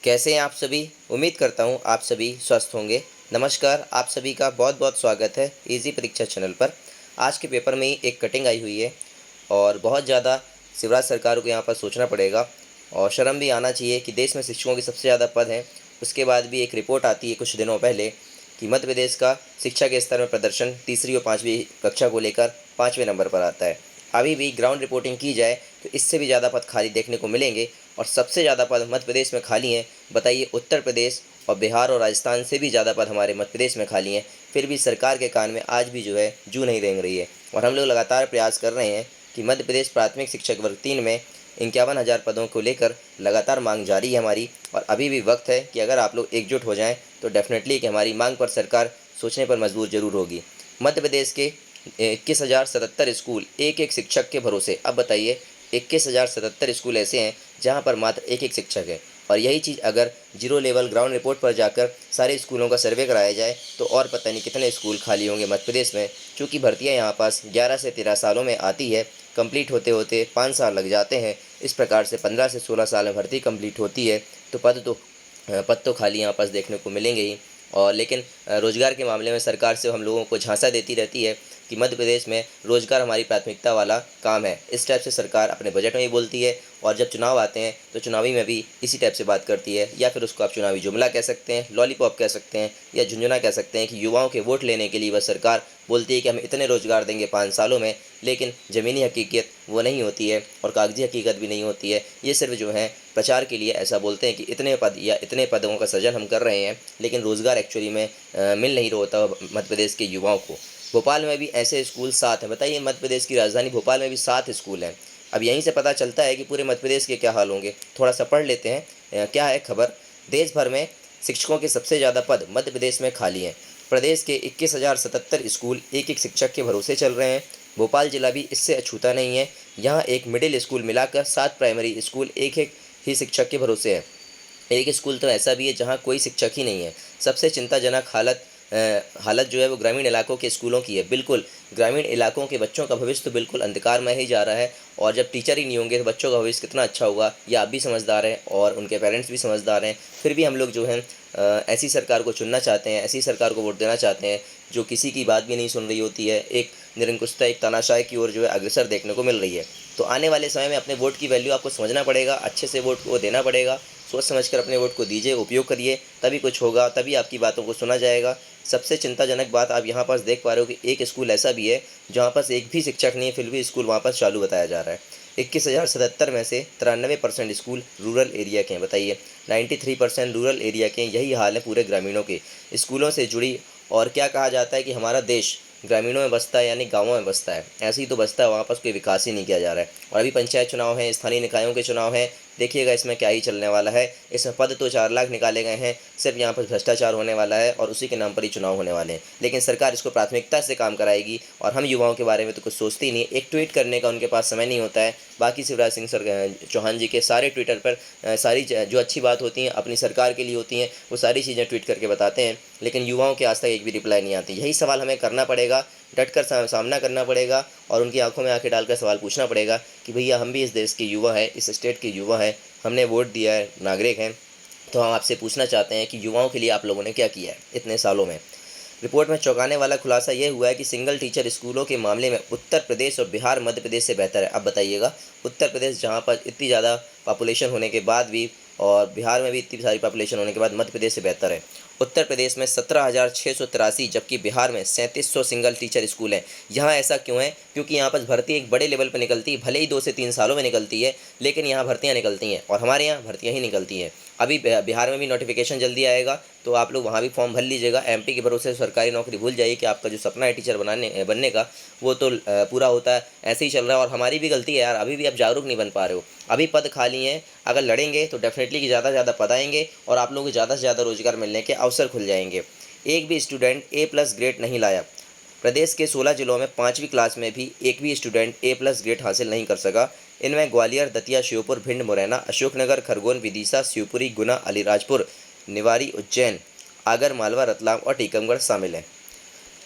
कैसे हैं आप सभी। उम्मीद करता हूँ आप सभी स्वस्थ होंगे। नमस्कार, आप सभी का बहुत बहुत स्वागत है इजी परीक्षा चैनल पर। आज के पेपर में ही एक कटिंग आई हुई है और बहुत ज़्यादा शिवराज सरकार को यहाँ पर सोचना पड़ेगा और शर्म भी आना चाहिए कि देश में शिक्षकों के सबसे ज़्यादा पद हैं। उसके बाद भी एक रिपोर्ट आती है कुछ दिनों पहले कि मध्य प्रदेश का शिक्षा के स्तर में प्रदर्शन तीसरी और पाँचवीं कक्षा को लेकर 5वें नंबर पर आता है। अभी भी ग्राउंड रिपोर्टिंग की जाए तो इससे भी ज़्यादा पद खाली देखने को मिलेंगे और सबसे ज़्यादा पद मध्य प्रदेश में खाली हैं। बताइए, उत्तर प्रदेश और बिहार और राजस्थान से भी ज़्यादा पद हमारे मध्य प्रदेश में खाली हैं। फिर भी सरकार के कान में आज भी जो है जू नहीं रेंग रही है और हम लोग लगातार प्रयास कर रहे हैं कि मध्य प्रदेश प्राथमिक शिक्षक वर्ग 3 में 51,000 पदों को लेकर लगातार मांग जारी है हमारी। और अभी भी वक्त है कि अगर आप लोग एकजुट हो जाएं तो डेफिनेटली कि हमारी मांग पर सरकार सोचने पर मजबूर जरूर होगी। मध्य प्रदेश के 21,077 स्कूल एक एक शिक्षक के भरोसे। अब बताइए, 21,077 स्कूल ऐसे हैं जहां पर मात्र एक एक शिक्षक है। और यही चीज़ अगर जीरो लेवल ग्राउंड रिपोर्ट पर जाकर सारे स्कूलों का सर्वे कराया जाए तो और पता नहीं कितने स्कूल खाली होंगे मध्य प्रदेश में। चूँकि भर्तियाँ यहाँ पास 11 से 13 सालों में आती है, कंप्लीट होते होते 5 साल लग जाते हैं। इस प्रकार से 15 से 16 साल में भर्ती कंप्लीट होती है तो पद तो खाली यहाँ पास देखने को मिलेंगे ही। और लेकिन रोज़गार के मामले में सरकार से हम लोगों को झांसा देती रहती है कि मध्य प्रदेश में रोज़गार हमारी प्राथमिकता वाला काम है। इस टाइप से सरकार अपने बजट में भी बोलती है और जब चुनाव आते हैं तो चुनावी में भी इसी टाइप से बात करती है। या फिर उसको आप चुनावी जुमला कह सकते हैं, लॉलीपॉप कह सकते हैं या झुंझुना कह सकते हैं कि युवाओं के वोट लेने के लिए वह सरकार बोलती है कि हम इतने रोज़गार देंगे 5 सालों में, लेकिन ज़मीनी हकीकत वो नहीं होती है और कागजी हकीकत भी नहीं होती है। ये सिर्फ जो है प्रचार के लिए ऐसा बोलते हैं कि इतने पद या इतने पदों का सृजन हम कर रहे हैं, लेकिन रोज़गार एक्चुअली में मिल नहीं रहा होता मध्य प्रदेश के युवाओं को। भोपाल में भी ऐसे स्कूल 7 हैं। बताइए, मध्य प्रदेश की राजधानी भोपाल में भी 7 स्कूल हैं। अब यहीं से पता चलता है कि पूरे मध्य प्रदेश के क्या हाल होंगे। थोड़ा सा पढ़ लेते हैं क्या है खबर। देश भर में शिक्षकों के सबसे ज़्यादा पद मध्य प्रदेश में खाली हैं। प्रदेश के 21,077 स्कूल एक एक शिक्षक के भरोसे चल रहे हैं। भोपाल जिला भी इससे अछूता नहीं है। यहाँ एक मिडिल स्कूल मिलाकर 7 प्राइमरी स्कूल एक एक ही शिक्षक के भरोसे है। एक स्कूल तो ऐसा भी है जहाँ कोई शिक्षक ही नहीं है। सबसे चिंताजनक हालत जो है वो ग्रामीण इलाकों के स्कूलों की है। बिल्कुल ग्रामीण इलाकों के बच्चों का भविष्य तो बिल्कुल अंधकारमय ही जा रहा है। और जब टीचर ही नहीं होंगे तो बच्चों का भविष्य कितना अच्छा होगा, ये आप भी समझदार हैं और उनके पेरेंट्स भी समझदार हैं। फिर भी हम लोग जो हैं ऐसी सरकार को चुनना चाहते हैं, ऐसी सरकार को वोट देना चाहते हैं जो किसी की बात भी नहीं सुन रही होती है। एक निरंकुशता, एक तानाशाही की ओर जो है अग्रसर देखने को मिल रही है। तो आने वाले समय में अपने वोट की वैल्यू आपको समझना पड़ेगा, अच्छे से वोट को देना पड़ेगा। सोच समझकर अपने वोट को दीजिए, उपयोग करिए, तभी कुछ होगा, तभी आपकी बातों को सुना जाएगा। सबसे चिंताजनक बात आप यहाँ पास देख पा रहे हो कि एक स्कूल ऐसा भी है जहाँ पास एक भी शिक्षक नहीं है, फिर भी स्कूल वहाँ पर चालू बताया जा रहा है। 21,077 में से 93% स्कूल रूरल एरिया के हैं। बताइए, 93% रूरल एरिया के। यही हाल है पूरे ग्रामीणों के स्कूलों से जुड़ी। और क्या कहा जाता है कि हमारा देश ग्रामीणों में बसता है, यानी गाँवों में बसता है। ऐसे ही तो बसता है, वहाँ पास कोई विकास ही नहीं किया जा रहा है। और अभी पंचायत चुनाव हैं, स्थानीय निकायों के चुनाव हैं। देखिएगा इसमें क्या ही चलने वाला है। इसमें पद तो 4 लाख निकाले गए हैं, सिर्फ यहाँ पर भ्रष्टाचार होने वाला है और उसी के नाम पर ही चुनाव होने वाले हैं। लेकिन सरकार इसको प्राथमिकता से काम कराएगी और हम युवाओं के बारे में तो कुछ सोचती नहीं। एक ट्वीट करने का उनके पास समय नहीं होता है। बाकी शिवराज सिंह चौहान जी के सारे ट्विटर पर सारी जो अच्छी बात होती हैं अपनी सरकार के लिए होती हैं, वो सारी चीज़ें ट्वीट करके बताते हैं, लेकिन युवाओं के आज तक एक भी रिप्लाई नहीं आती। यही सवाल हमें करना पड़ेगा, डट कर सामना करना पड़ेगा और उनकी आंखों में आंखें डालकर सवाल पूछना पड़ेगा कि भैया हम भी इस देश के युवा हैं, इस स्टेट के युवा हैं, हमने वोट दिया है, नागरिक हैं। तो हम आपसे पूछना चाहते हैं कि युवाओं के लिए आप लोगों ने क्या किया है इतने सालों में। रिपोर्ट में चौंकाने वाला खुलासा ये हुआ है कि सिंगल टीचर स्कूलों के मामले में उत्तर प्रदेश और बिहार मध्य प्रदेश से बेहतर है। अब बताइएगा, उत्तर प्रदेश जहाँ पर इतनी ज़्यादा पॉपुलेशन होने के बाद भी और बिहार में भी इतनी सारी पॉपुलेशन होने के बाद मध्य प्रदेश से बेहतर है। उत्तर प्रदेश में 17,683 जबकि बिहार में 3700 सिंगल टीचर स्कूल हैं। यहाँ ऐसा क्यों है? क्योंकि यहाँ पर भर्ती एक बड़े लेवल पर निकलती है, भले ही 2 से 3 सालों में निकलती है, लेकिन यहाँ भर्तियाँ निकलती हैं और हमारे यहाँ भर्तियाँ ही निकलती हैं। अभी बिहार में भी नोटिफिकेशन जल्दी आएगा, तो आप लोग वहाँ भी फॉर्म भर लीजिएगा। एमपी के भरोसे सरकारी नौकरी भूल जाइए कि आपका जो सपना है टीचर बनने का, वो तो पूरा होता है। ऐसे ही चल रहा है और हमारी भी गलती है यार, अभी भी आप जागरूक नहीं बन पा रहे हो। अभी पद खाली हैं, अगर लड़ेंगे तो डेफिनेटली कि ज़्यादा से ज़्यादा पद आएंगे और आप लोगों को ज़्यादा से ज़्यादा रोजगार मिलने के अवसर खुल जाएंगे। एक भी स्टूडेंट A+ ग्रेड नहीं लाया। प्रदेश के 16 जिलों में 5वीं क्लास में भी एक भी स्टूडेंट A+ ग्रेड हासिल नहीं कर सका। इनमें ग्वालियर, दतिया, श्योपुर, भिंड, मुरैना, अशोकनगर, खरगोन, विदिशा, शिवपुरी, गुना, अलीराजपुर, निवाड़ी, उज्जैन, आगर मालवा, रतलाम और टीकमगढ़ शामिल हैं।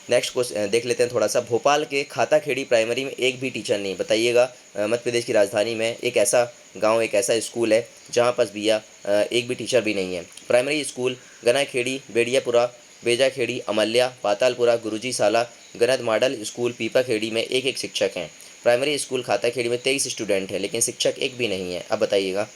नेक्स्ट क्वेश्चन देख लेते हैं थोड़ा सा। भोपाल के खाताखेड़ी प्राइमरी में एक भी टीचर नहीं। बताइएगा, मध्य प्रदेश की राजधानी में एक ऐसा गांव, एक ऐसा स्कूल है जहां पर भैया एक भी टीचर भी नहीं है। प्राइमरी स्कूल गनाखेड़ी, बेड़ियापुरा, बेजाखेड़ी, अमल्या, पातालपुरा, गुरुजी साला, गनद मॉडल स्कूल पीपाखेड़ी में एक एक शिक्षक हैं। प्राइमरी स्कूल खाताखेड़ी में 23 स्टूडेंट हैं, लेकिन शिक्षक एक भी नहीं है। अब बताइएगा,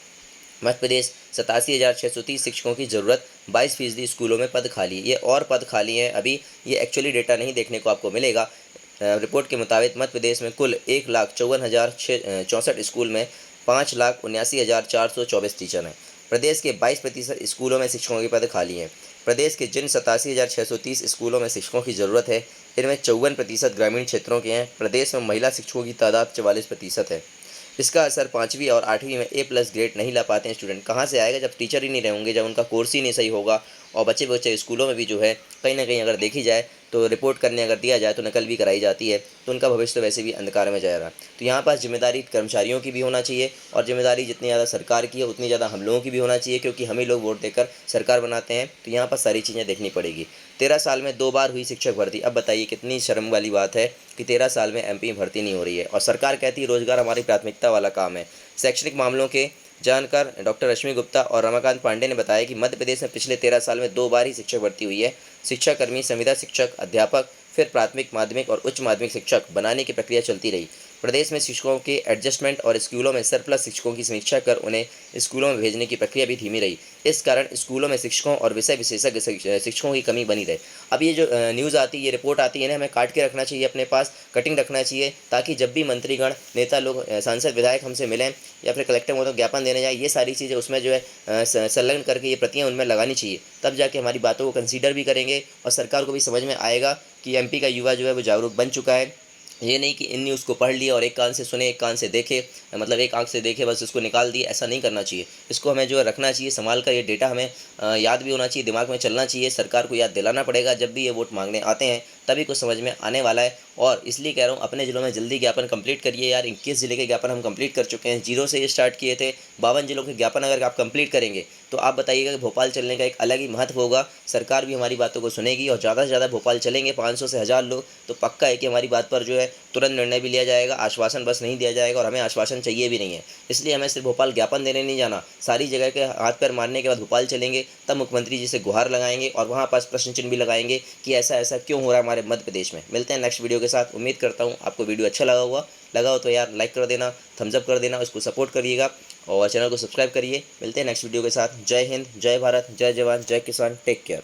मध्य प्रदेश 87,630 शिक्षकों की ज़रूरत, 22% स्कूलों में पद खाली। ये और पद खाली हैं अभी, ये एक्चुअली डेटा नहीं देखने को आपको मिलेगा। रिपोर्ट के मुताबिक मध्य प्रदेश में कुल 1,54,64 स्कूल में 5,79,424 टीचर हैं। प्रदेश के 22% स्कूलों में शिक्षकों के पद खाली हैं। प्रदेश के जिन 87,630 स्कूलों में शिक्षकों की ज़रूरत है, इनमें 54% ग्रामीण क्षेत्रों के हैं। प्रदेश में महिला शिक्षकों की तादाद 44% है। इसका असर 5वीं और 8वीं में A+ ग्रेड नहीं ला पाते हैं स्टूडेंट। कहाँ से आएगा जब टीचर ही नहीं रहेंगे, जब उनका कोर्स ही नहीं सही होगा। और बच्चे बच्चे स्कूलों में भी जो है कहीं ना कहीं अगर देखी जाए तो रिपोर्ट करने अगर दिया जाए तो नकल भी कराई जाती है, तो उनका भविष्य तो वैसे भी अंधकार में जाएगा। तो यहाँ पर जिम्मेदारी कर्मचारियों की भी होना चाहिए, और जिम्मेदारी जितनी ज़्यादा सरकार की है उतनी ज़्यादा हम लोगों की भी होना चाहिए, क्योंकि हम ही लोग वोट देकर सरकार बनाते हैं। तो यहाँ पर सारी चीज़ें देखनी पड़ेगी। 13 साल में 2 बार हुई शिक्षक भर्ती। अब बताइए कितनी शर्म वाली बात है कि 13 साल में MP में भर्ती नहीं हो रही है, और सरकार कहती है रोजगार हमारी प्राथमिकता वाला काम है। शैक्षणिक मामलों के जानकार डॉक्टर रश्मि गुप्ता और रमाकांत पांडे ने बताया कि मध्य प्रदेश में पिछले 13 साल में 2 बार ही शिक्षक भर्ती हुई है। शिक्षाकर्मी, संविदा शिक्षक, अध्यापक, फिर प्राथमिक, माध्यमिक और उच्च माध्यमिक शिक्षक बनाने की प्रक्रिया चलती रही। प्रदेश में शिक्षकों के एडजस्टमेंट और स्कूलों में सरप्लस शिक्षकों की समीक्षा कर उन्हें स्कूलों में भेजने की प्रक्रिया भी धीमी रही। इस कारण स्कूलों में शिक्षकों और विषय विशेषज्ञ शिक्षकों की कमी बनी रहे। अब ये जो न्यूज़ आती है, ये रिपोर्ट आती है ना, हमें काट के रखना चाहिए अपने पास, कटिंग रखना चाहिए, ताकि जब भी मंत्रीगण, नेता लोग, सांसद, विधायक हमसे मिलें या फिर कलेक्टर में तो ज्ञापन देने जाए, ये सारी चीज़ें उसमें जो है संलग्न करके ये प्रतियाँ उनमें लगानी चाहिए। तब जाके हमारी बातों को कंसीडर भी करेंगे और सरकार को भी समझ में आएगा कि MP का युवा जो है वो जागरूक बन चुका है। ये नहीं कि इन न्यूज़ को पढ़ लिया और एक कान से सुने एक कान से देखे, मतलब एक आंख से देखे बस उसको निकाल दिए, ऐसा नहीं करना चाहिए। इसको हमें जो है रखना चाहिए संभाल कर। ये डेटा हमें याद भी होना चाहिए, दिमाग में चलना चाहिए। सरकार को याद दिलाना पड़ेगा जब भी ये वोट मांगने आते हैं, तभी कुछ समझ में आने वाला है। और इसलिए कह रहा हूँ, अपने ज़िलों में जल्दी ज्ञापन कंप्लीट करिए यार। 21 ज़िले के ज्ञापन हम कंप्लीट कर चुके हैं, 0 से ये स्टार्ट किए थे। 52 ज़िलों के ज्ञापन अगर आप कंप्लीट करेंगे तो आप बताइएगा कि भोपाल चलने का एक अलग ही महत्व होगा। सरकार भी हमारी बातों को सुनेगी, और ज़्यादा से ज़्यादा भोपाल चलेंगे 500 से 1000 लोग, तो पक्का है कि हमारी बात पर जो है तुरंत निर्णय भी लिया जाएगा। आश्वासन बस नहीं दिया जाएगा, और हमें आश्वासन चाहिए भी नहीं है। इसलिए हमें सिर्फ भोपाल ज्ञापन देने नहीं जाना, सारी जगह के हाथ पैर मारने के बाद भोपाल चलेंगे, तब मुख्यमंत्री जी से गुहार लगाएंगे और वहाँ पास प्रश्न चिन्ह भी लगाएंगे कि ऐसा ऐसा क्यों हो रहा है हमारे मध्य प्रदेश में। मिलते हैं नेक्स्ट वीडियो के साथ। उम्मीद करता हूँ आपको वीडियो अच्छा लगा हो तो यार लाइक कर देना, थम्स अप कर देना, उसको सपोर्ट करिएगा और चैनल को सब्सक्राइब करिए। मिलते हैं नेक्स्ट वीडियो के साथ। जय हिंद, जय भारत, जय जवान, जय किसान। Take care.